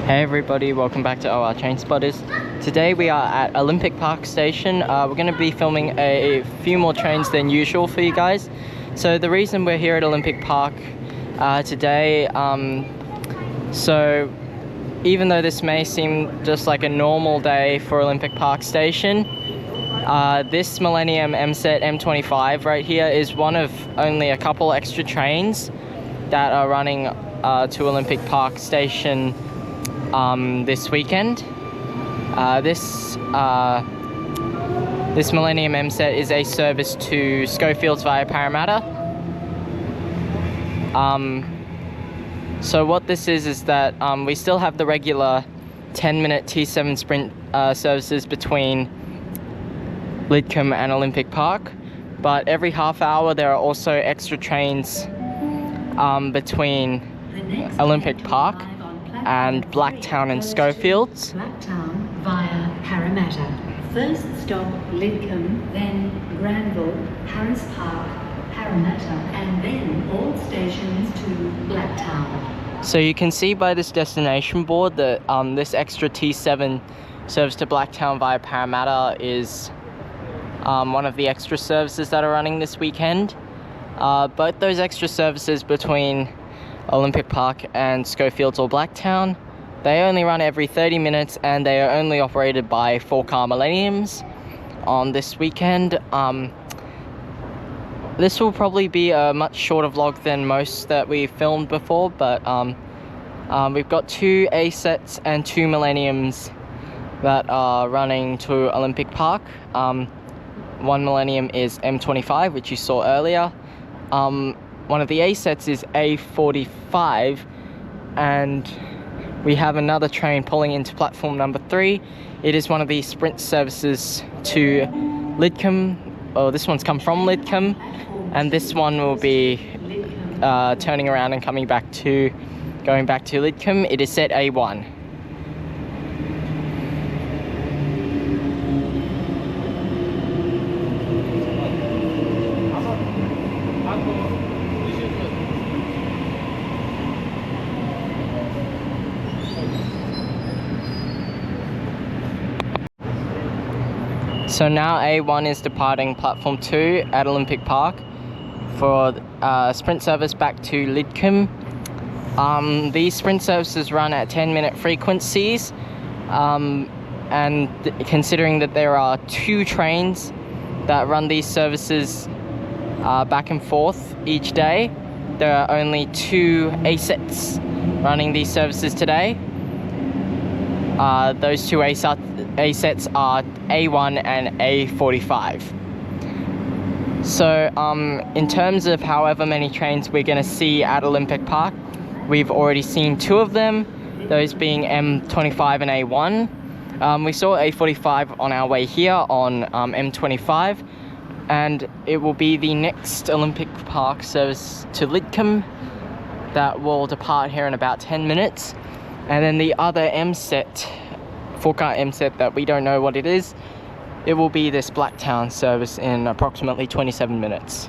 Hey everybody, welcome back to OR Train Spotters. Today we are at Olympic Park Station. We're going to be filming a few more trains than usual for you guys. So the reason we're here at Olympic Park today, so even though this may seem just like a normal day for Olympic Park Station, this Millennium MSET M25 right here is one of only a couple extra trains that are running to Olympic Park Station this weekend. This Millennium MSET is a service to Schofields via Parramatta. So what this is that we still have the regular 10-minute T7 sprint services between Lidcombe and Olympic Park, but every half hour there are also extra trains between Olympic Park and Blacktown and Schofields. Blacktown via Parramatta. First stop Lidcombe, then Granville, Harris Park, Parramatta, and then all stations to Blacktown. So you can see by this destination board that this extra T7 service to Blacktown via Parramatta is one of the extra services that are running this weekend. Both those extra services between Olympic Park and Schofields or Blacktown, they only run every 30 minutes and they are only operated by 4-car Millenniums on this weekend. This will probably be a much shorter vlog than most that we've filmed before, but we've got 2 ASETs and 2 Millenniums that are running to Olympic Park. One Millennium is M25, which you saw earlier. One of the ASETs is A45, and we have another train pulling into platform number 3. It is one of the sprint services to Lidcombe. Oh, this one's come from Lidcombe, and this one will be turning around and going back to Lidcombe. It is set A1. So now A1 is departing platform 2 at Olympic Park for sprint service back to Lidcombe. These sprint services run at 10-minute frequencies, and considering that there are 2 trains that run these services back and forth each day, there are only 2 ASETs running these services today. Those 2 ASETs are A1 and A45. So in terms of however many trains we're going to see at Olympic Park, we've already seen 2 of them, those being M25 and A1. We saw A45 on our way here on M25, and it will be the next Olympic Park service to Lidcombe that will depart here in about 10 minutes. And then the other MSET, 4-car MSET that we don't know what it is, it will be this Blacktown service in approximately 27 minutes.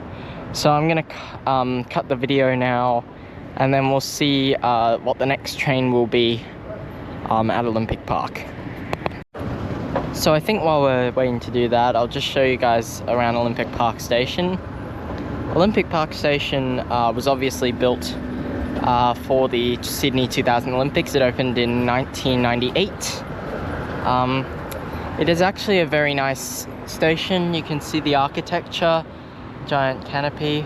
So I'm going to cut the video now, and then we'll see what the next train will be at Olympic Park. So I think while we're waiting to do that, I'll just show you guys around Olympic Park Station. Olympic Park Station was obviously built for the Sydney 2000 Olympics. It opened in 1998. It is actually a very nice station. You can see the architecture, giant canopy,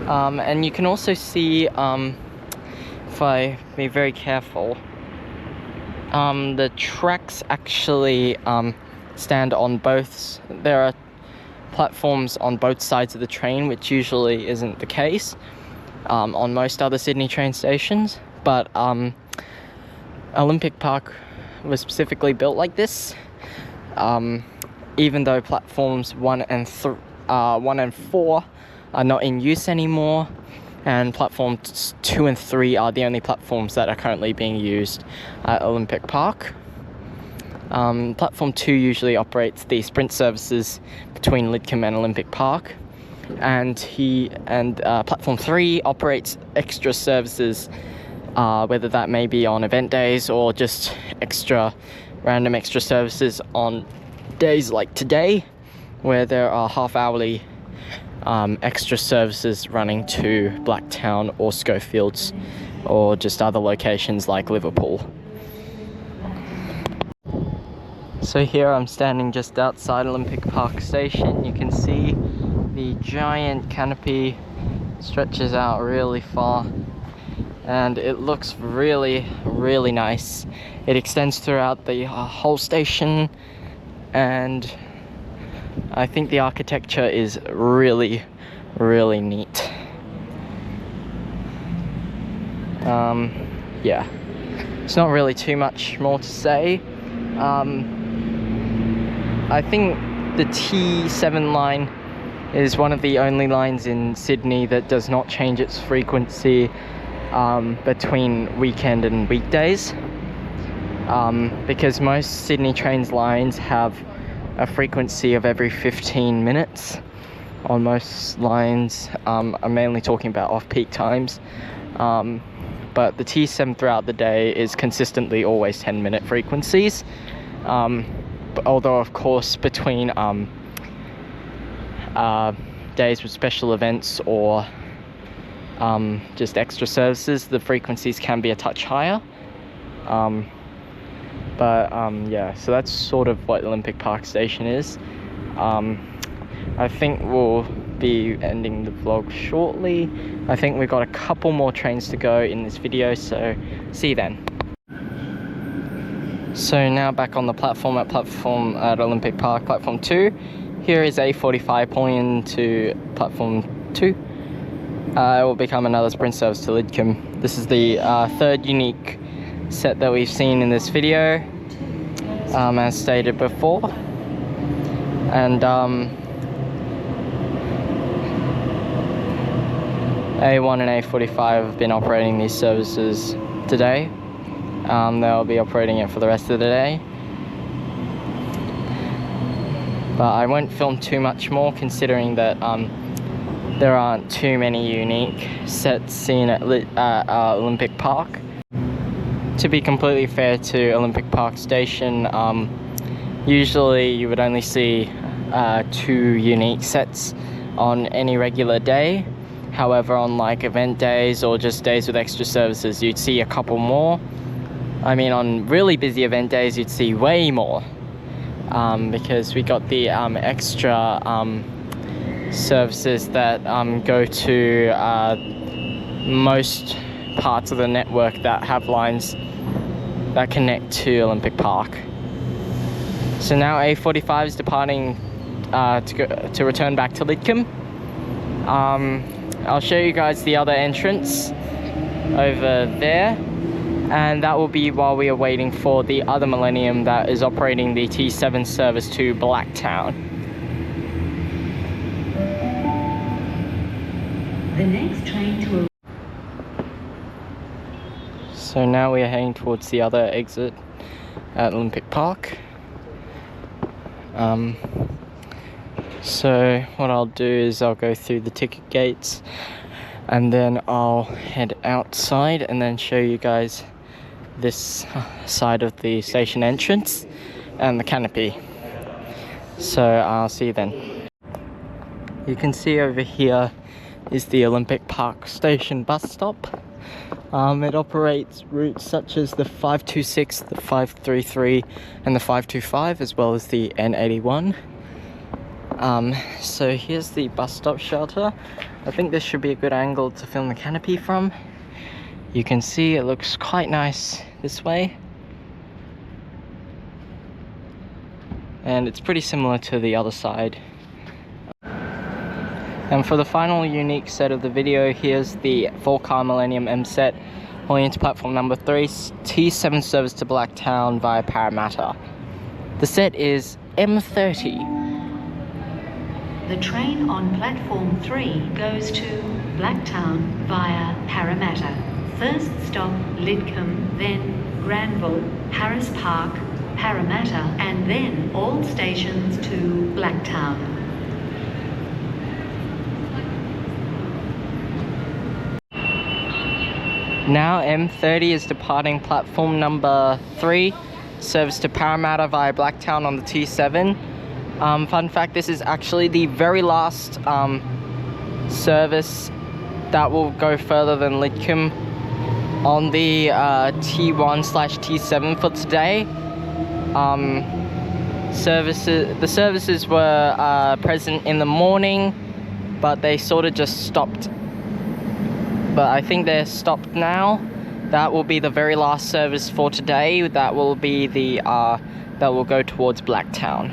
and you can also see, if I be very careful, the tracks actually stand on both. There are platforms on both sides of the train, which usually isn't the case on most other Sydney train stations, but Olympic Park was specifically built like this. Even though platforms 1 and 4 are not in use anymore, and platforms 2 and 3 are the only platforms that are currently being used at Olympic Park. Platform 2 usually operates the sprint services between Lidcombe and Olympic Park, and platform 3 operates extra services whether that may be on event days or just random extra services on days like today, where there are half-hourly extra services running to Blacktown or Schofields or just other locations like Liverpool. So here I'm standing just outside Olympic Park Station. You can see the giant canopy stretches out really far, and it looks really, really nice. It extends throughout the whole station, and I think the architecture is really, really neat. Yeah, it's not really too much more to say. I think the T7 line is one of the only lines in Sydney that does not change its frequency between weekend and weekdays, because most Sydney Trains lines have a frequency of every 15 minutes on most lines. I'm mainly talking about off-peak times, but the T7 throughout the day is consistently always 10-minute frequencies, but although of course between days with special events or just extra services, the frequencies can be a touch higher. Yeah, so that's sort of what Olympic Park Station is. I think we'll be ending the vlog shortly. I think we've got a couple more trains to go in this video, so see you then. So now back on the platform at Olympic Park, platform 2. Here is A45 pulling into platform 2. It will become another sprint service to Lidcombe. This is the third unique set that we've seen in this video, as stated before. And A1 and A45 have been operating these services today. They'll be operating it for the rest of the day. But I won't film too much more, considering that there aren't too many unique sets seen at Olympic Park. To be completely fair to Olympic Park Station, usually you would only see 2 unique sets on any regular day. However, on like event days or just days with extra services, you'd see a couple more. I mean, on really busy event days, you'd see way more, because we got the extra services that go to most parts of the network that have lines that connect to Olympic Park. So now A45 is departing to return back to Lidcombe. I'll show you guys the other entrance over there, and that will be while we are waiting for the other Millennium that is operating the T7 service to Blacktown. The next train to So now we are heading towards the other exit at Olympic Park. So what I'll do is I'll go through the ticket gates, and then I'll head outside and then show you guys this side of the station entrance and the canopy. So I'll see you then. You can see over here is the Olympic Park Station bus stop. It operates routes such as the 526, the 533 and the 525, as well as the N81. So here's the bus stop shelter. I think this should be a good angle to film the canopy from. You can see it looks quite nice this way, and it's pretty similar to the other side. And for the final unique set of the video, here's the 4-car Millennium M set pulling into platform number 3, T7 service to Blacktown via Parramatta. The set is M30. The train on platform 3 goes to Blacktown via Parramatta. First stop Lidcombe, then Granville, Harris Park, Parramatta, and then all stations to Blacktown. Now M30 is departing platform number 3, service to Parramatta via Blacktown on the T7. Fun fact, this is actually the very last service that will go further than Lidcombe on the T1/T7 for today. The services were present in the morning, but they sort of just stopped. But I think they're stopped now. That will be the very last service for today. That will be the that will go towards Blacktown.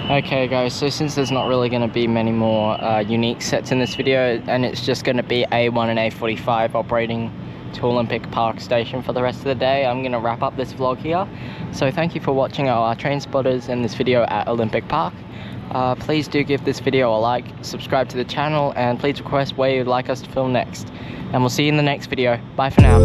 Okay guys, so since there's not really going to be many more unique sets in this video, and it's just going to be A1 and A45 operating to Olympic Park Station for the rest of the day, I'm going to wrap up this vlog here. So thank you for watching our train spotters in this video at Olympic Park. Please do give this video a like, subscribe to the channel, and please request where you'd like us to film next. And we'll see you in the next video. Bye for now.